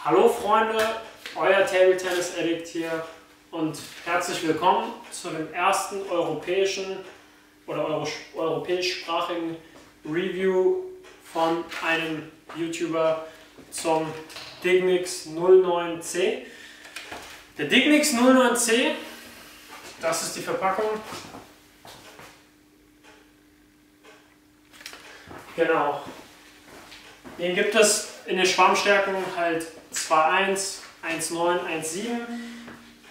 Hallo Freunde, euer Table Tennis Addict hier und herzlich willkommen zu dem ersten europäischen oder europäischsprachigen Review von einem YouTuber zum Dignix 09C. Der Dignix 09C, das ist die Verpackung. Genau. Den gibt es in den Schwammstärken halt 2.1, 1.9, 1.7.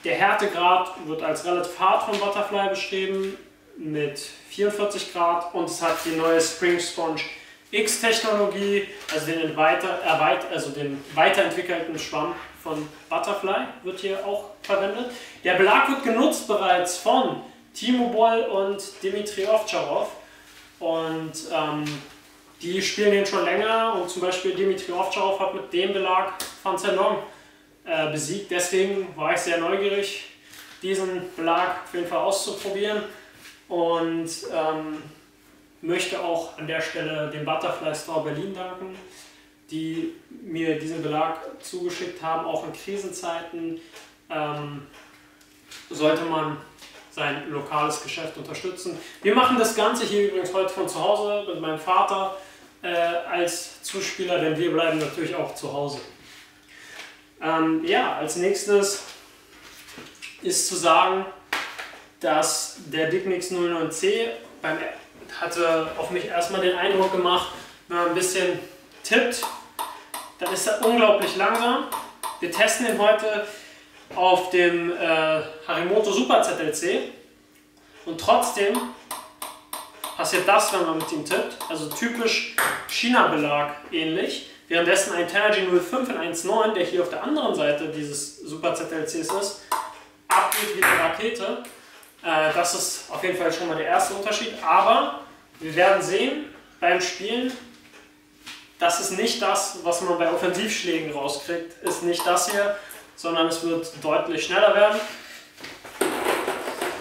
Der Härtegrad wird als relativ hart von Butterfly beschrieben mit 44 Grad und es hat die neue Spring Sponge X Technologie, also den weiterentwickelten Schwamm von Butterfly wird hier auch verwendet. Der Belag wird genutzt bereits von Timo Boll und Dmitri Ovtcharov und die spielen den schon länger und zum Beispiel Dmitri Ovtcharov hat mit dem Belag Van Zendong besiegt. Deswegen war ich sehr neugierig, diesen Belag auf jeden Fall auszuprobieren und möchte auch an der Stelle dem Butterfly Store Berlin danken, die mir diesen Belag zugeschickt haben. Auch in Krisenzeiten sollte man sein lokales Geschäft unterstützen. Wir machen das Ganze hier übrigens heute von zu Hause mit meinem Vater als Zuspieler, denn wir bleiben natürlich auch zu Hause. Ja, als nächstes ist zu sagen, dass der Dignix 09C hatte auf mich erstmal den Eindruck gemacht, wenn man ein bisschen tippt, dann ist er unglaublich langsam. Wir testen ihn heute auf dem Harimoto Super ZLC und trotzdem passiert das, wenn man mit ihm tippt, also typisch China-Belag ähnlich. Währenddessen ein Tenergy 05 in 1.9, der hier auf der anderen Seite dieses Super ZLCs ist, abgeht wie eine Rakete. Das ist auf jeden Fall schon mal der erste Unterschied, aber wir werden sehen beim Spielen, das ist nicht das, was man bei Offensivschlägen rauskriegt, ist nicht das hier, sondern es wird deutlich schneller werden.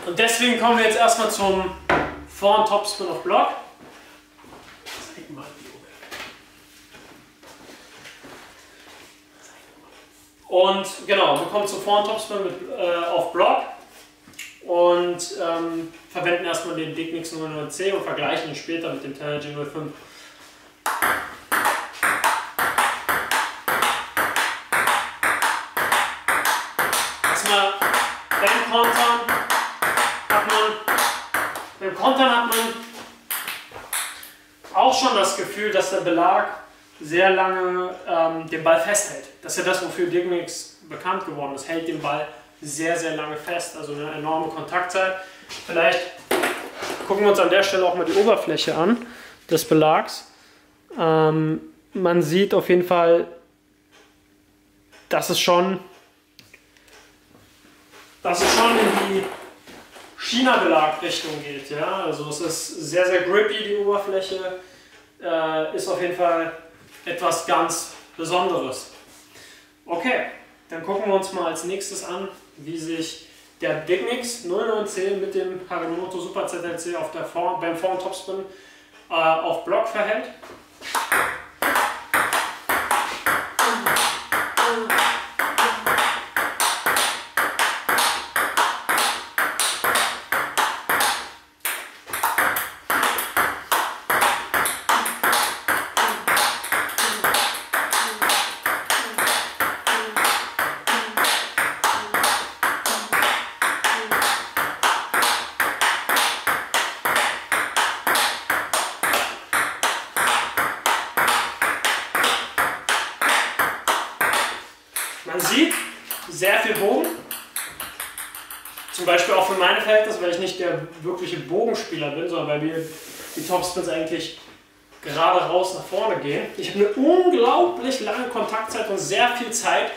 Und deswegen kommen wir jetzt erstmal zum Vor- und Topspin auf Block. Und genau, wir kommen zum Vor- und Topspin auf Block und verwenden erstmal den Dignix 09C und vergleichen ihn später mit dem Tenergy 05. Erstmal beim Kontern hat man auch schon das Gefühl, dass der Belag sehr lange den Ball festhält. Das ist ja das, wofür Dignix bekannt geworden ist. Hält den Ball sehr, sehr lange fest, also eine enorme Kontaktzeit. Vielleicht gucken wir uns an der Stelle auch mal die Oberfläche an des Belags. Man sieht auf jeden Fall, dass es schon in die China-Belag-Richtung geht. Ja? Also es ist sehr, sehr grippy, die Oberfläche. Ist auf jeden Fall etwas ganz Besonderes. Okay, dann gucken wir uns mal als nächstes an, wie sich der Dignix 09C mit dem Harimoto Super ZLC beim Vor- und Topspin auf Block verhält. Man sieht sehr viel Bogen, zum Beispiel auch für meine Verhältnisse, weil ich nicht der wirkliche Bogenspieler bin, sondern weil mir die Topspins eigentlich gerade raus nach vorne gehen. Ich habe eine unglaublich lange Kontaktzeit und sehr viel Zeit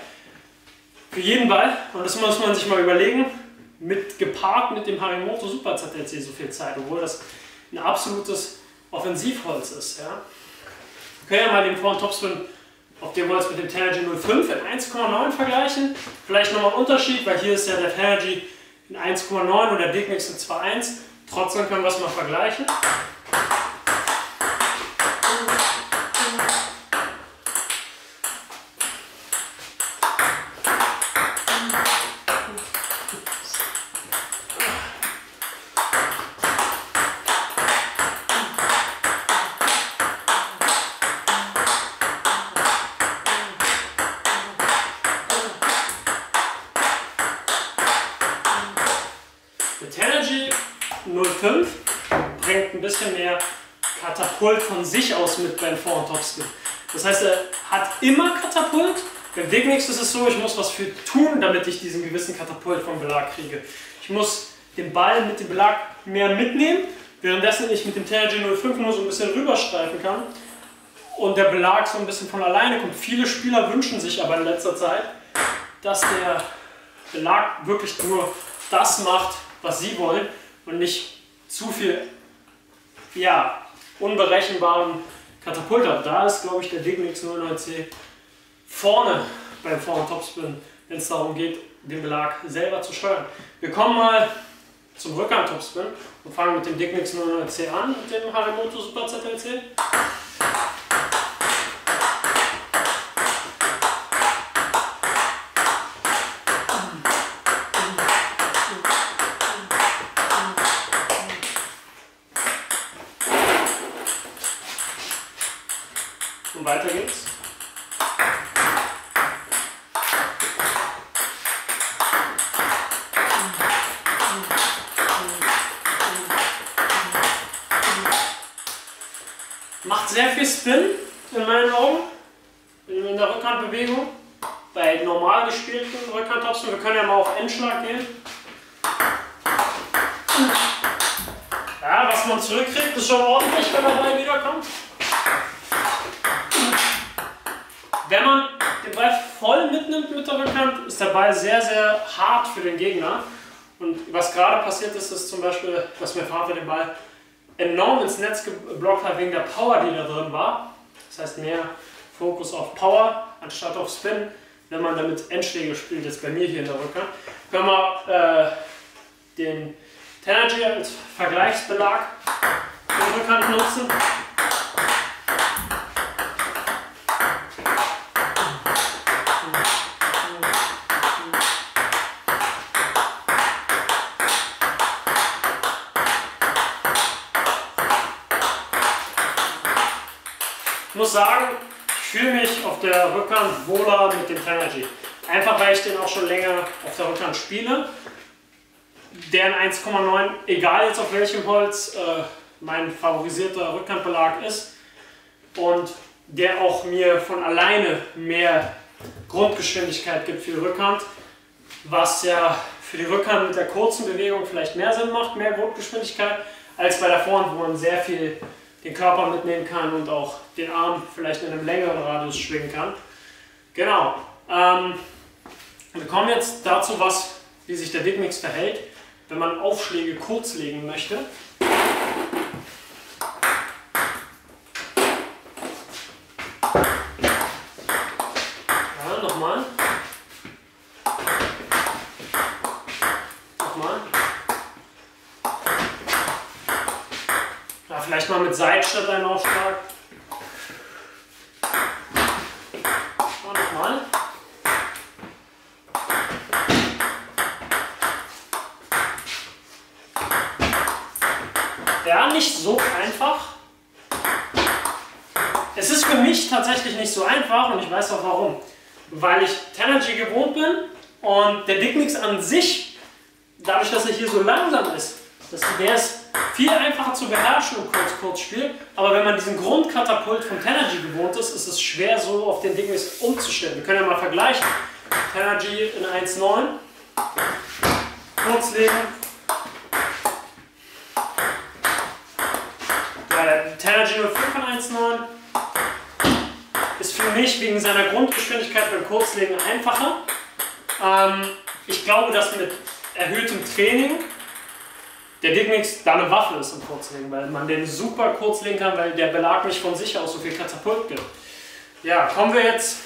für jeden Ball und das muss man sich mal überlegen, gepaart mit dem Harimoto Super ZLC so viel Zeit, obwohl das ein absolutes Offensivholz ist. Ja. Wir können ja mal den Vor- und Topspin auf dem wir jetzt mit dem Tenergy 05 in 1,9 vergleichen. Vielleicht nochmal ein Unterschied, weil hier ist ja der Tenergy in 1,9 und der Dignix in 2,1. Trotzdem können wir es mal vergleichen. Katapult von sich aus mit beim Vor- und Topspin. Das heißt, er hat immer Katapult. Beim Digmix ist es so, ich muss was für tun, damit ich diesen gewissen Katapult vom Belag kriege. Ich muss den Ball mit dem Belag mehr mitnehmen, währenddessen ich mit dem Tenergy 05 nur so ein bisschen rüberstreifen kann und der Belag so ein bisschen von alleine kommt. Viele Spieler wünschen sich aber in letzter Zeit, dass der Belag wirklich nur das macht, was sie wollen und nicht zu viel, ja, unberechenbaren Katapult hat. Da ist, glaube ich, der Digmix 09C vorne beim Vor- und Topspin, wenn es darum geht, den Belag selber zu steuern. Wir kommen mal zum Rückhand-Topspin und fangen mit dem Digmix 09C an, mit dem Harimoto Super ZLC. Und weiter geht's. Macht sehr viel Spin in meinen Augen in der Rückhandbewegung. Bei normal gespielten Rückhandtopspin, wir können ja mal auf Endschlag gehen. Ja, was man zurückkriegt, ist schon ordentlich, wenn der Ball wiederkommt. Wenn man den Ball voll mitnimmt mit der Rückhand, ist der Ball sehr, sehr hart für den Gegner. Und was gerade passiert ist, ist zum Beispiel, dass mein Vater den Ball enorm ins Netz geblockt hat wegen der Power, die da drin war. Das heißt mehr Fokus auf Power anstatt auf Spin, wenn man damit Endschläge spielt, jetzt bei mir hier in der Rückhand. Können wir den Tenergy als Vergleichsbelag in der Rückhand nutzen. Ich muss sagen, ich fühle mich auf der Rückhand wohler mit dem Tenergy. Einfach weil ich den auch schon länger auf der Rückhand spiele. Deren 1,9, egal jetzt auf welchem Holz, mein favorisierter Rückhandbelag ist. Und der auch mir von alleine mehr Grundgeschwindigkeit gibt für die Rückhand. Was ja für die Rückhand mit der kurzen Bewegung vielleicht mehr Sinn macht, mehr Grundgeschwindigkeit, als bei der Vorhand, wo man sehr viel den Körper mitnehmen kann und auch den Arm vielleicht in einem längeren Radius schwingen kann. Genau. Wir kommen jetzt dazu, wie sich der Digmix verhält, wenn man Aufschläge kurz legen möchte. Ja, nochmal. Nochmal. Ja, vielleicht mal mit Seitschritt einen Aufschlag. Und nochmal. Ja, nicht so einfach. Es ist für mich tatsächlich nicht so einfach und ich weiß auch warum. Weil ich Tenergy gewohnt bin und der Digmix an sich, dadurch, dass er hier so langsam ist, der ist viel einfacher zu beherrschen im Kurz-Kurz-Spiel, aber wenn man diesen Grundkatapult vom Tenergy gewohnt ist, ist es schwer so auf den Digmix umzustellen. Wir können ja mal vergleichen. Tenergy in 1,9, kurz legen. Der Tenergy 05 in 1,9 ist für mich wegen seiner Grundgeschwindigkeit beim Kurzlegen einfacher. Ich glaube, dass mit erhöhtem Training der Digmix da eine Waffe ist im Kurzlegen, weil man den super kurz legen kann, weil der Belag nicht von sich aus so viel Katapult gibt. Ja, kommen wir jetzt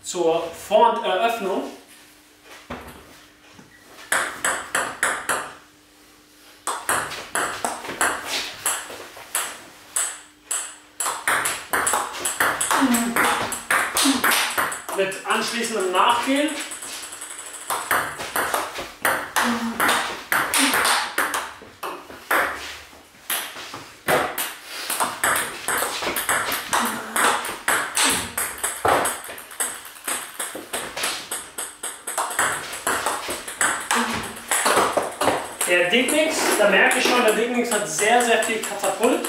zur Vorhanderöffnung. Mit anschließendem Nachgehen. Der Dicnix, da merke ich schon, der Dicnix hat sehr, sehr viel Katapult.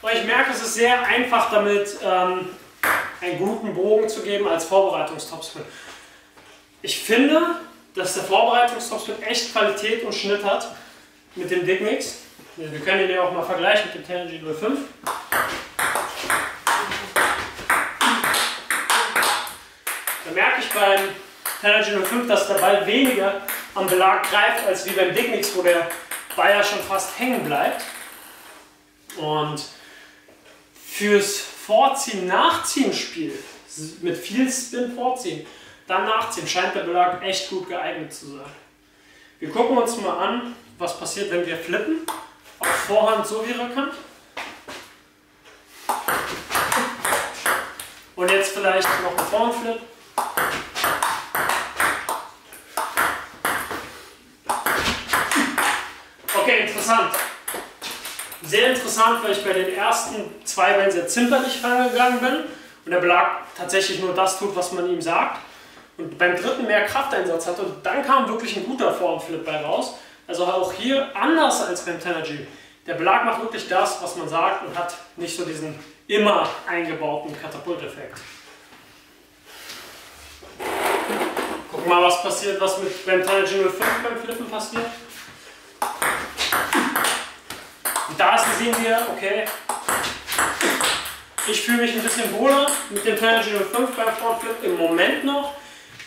Und ich merke, es ist sehr einfach damit, einen guten Bogen zu geben als Vorbereitungstopspin. Ich finde, dass der Vorbereitungstopspin echt Qualität und Schnitt hat mit dem Dicnix. Wir können ihn ja auch mal vergleichen mit dem Tenergy 05. Da merke ich beim Tenergy 05, dass der Ball weniger am Belag greift, als wie beim Dicnix, wo der Ball ja schon fast hängen bleibt. Und fürs Vorziehen, Nachziehen Spiel, mit viel Spin vorziehen, dann nachziehen, scheint der Belag echt gut geeignet zu sein. Wir gucken uns mal an, was passiert, wenn wir flippen. Auf Vorhand so wie Rückhand. Und jetzt vielleicht noch einen Vorhandflip. Okay, interessant. Sehr interessant, weil ich bei den ersten 2 Bällen sehr zimperlich rangegangen bin und der Belag tatsächlich nur das tut, was man ihm sagt. Und beim dritten mehr Krafteinsatz hatte und dann kam wirklich ein guter Vorhandflip bei raus. Also auch hier anders als beim Tenergy. Der Belag macht wirklich das, was man sagt und hat nicht so diesen immer eingebauten Katapulteffekt. Gucken mal, was passiert, was mit beim Tenergy 05 beim Flippen passiert. Und da sehen wir, okay, ich fühle mich ein bisschen wohler mit dem Tenergy 05 beim Frontflip im Moment noch.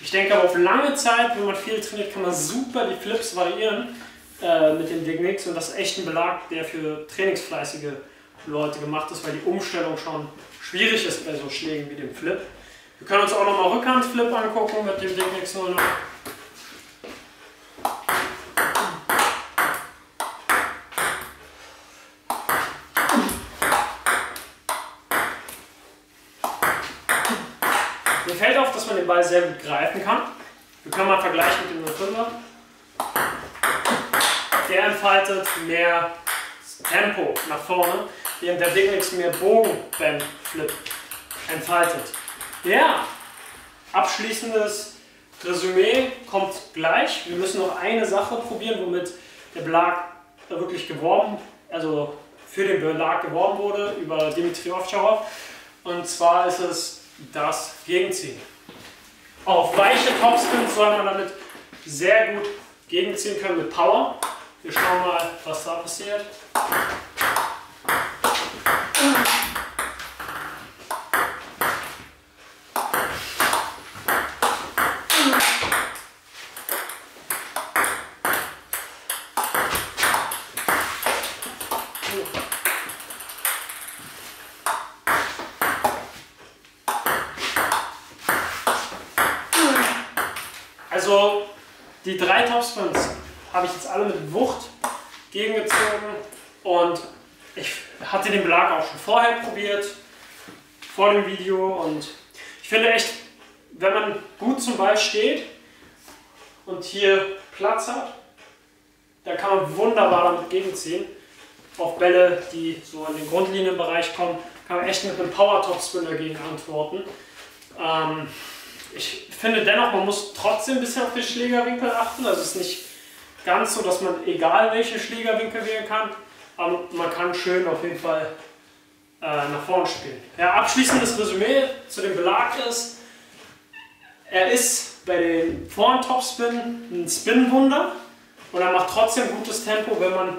Ich denke aber auf lange Zeit, wenn man viel trainiert, kann man super die Flips variieren mit dem Dicnix. Und das ist echt ein Belag, der für trainingsfleißige Leute gemacht ist, weil die Umstellung schon schwierig ist bei so Schlägen wie dem Flip. Wir können uns auch nochmal Rückhandflip angucken mit dem Dicnix 09. Mir fällt auf, dass man den Ball sehr gut greifen kann. Wir können mal vergleichen mit dem 05er. Der entfaltet mehr Tempo nach vorne, während der Dicnix mehr Bogen beim Flip entfaltet. Ja, abschließendes Resümee kommt gleich. Wir müssen noch eine Sache probieren, womit der Belag wirklich geworben, also für den Belag geworben wurde über Dimitri Ovtcharov. Und zwar ist es das Gegenziehen. Auf weiche Topspins soll man damit sehr gut gegenziehen können mit Power. Wir schauen mal, was da passiert. Also die 3 Topspins habe ich jetzt alle mit Wucht gegengezogen und ich hatte den Belag auch schon vorher probiert, vor dem Video, und ich finde echt, wenn man gut zum Ball steht und hier Platz hat, da kann man wunderbar damit gegenziehen. Auf Bälle, die so in den Grundlinienbereich kommen, kann man echt mit einem Power-Topspin dagegen antworten. Ich finde dennoch, man muss trotzdem ein bisschen auf den Schlägerwinkel achten. Also es ist nicht ganz so, dass man egal welchen Schlägerwinkel wählen kann, aber man kann schön auf jeden Fall nach vorne spielen. Ja, abschließendes Resümee zu dem Belag ist, er ist bei den Vorhand-Topspin ein Spin-Wunder und er macht trotzdem gutes Tempo, wenn man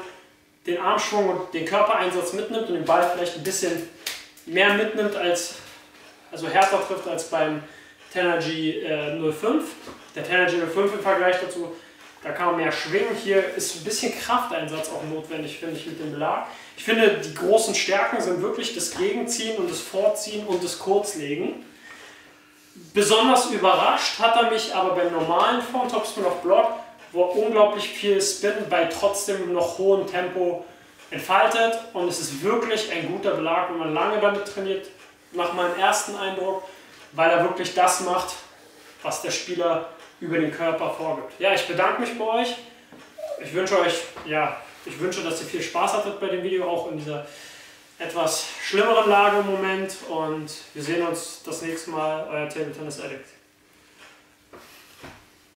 den Armschwung und den Körpereinsatz mitnimmt und den Ball vielleicht ein bisschen mehr mitnimmt, also härter trifft als beim Tenergy 05. Der Tenergy 05 im Vergleich dazu, da kann man mehr schwingen. Hier ist ein bisschen Krafteinsatz auch notwendig, finde ich, mit dem Belag. Ich finde, die großen Stärken sind wirklich das Gegenziehen und das Vorziehen und das Kurzlegen. Besonders überrascht hat er mich aber beim normalen Vorhand-Topspin auf Block, wo er unglaublich viel Spin bei trotzdem noch hohem Tempo entfaltet. Und es ist wirklich ein guter Belag, wenn man lange damit trainiert, nach meinem ersten Eindruck, weil er wirklich das macht, was der Spieler über den Körper vorgibt. Ja, ich bedanke mich bei euch. Ich wünsche euch, dass ihr viel Spaß hattet bei dem Video, auch in dieser etwas schlimmeren Lage im Moment und wir sehen uns das nächste Mal, euer Table Tennis Addict.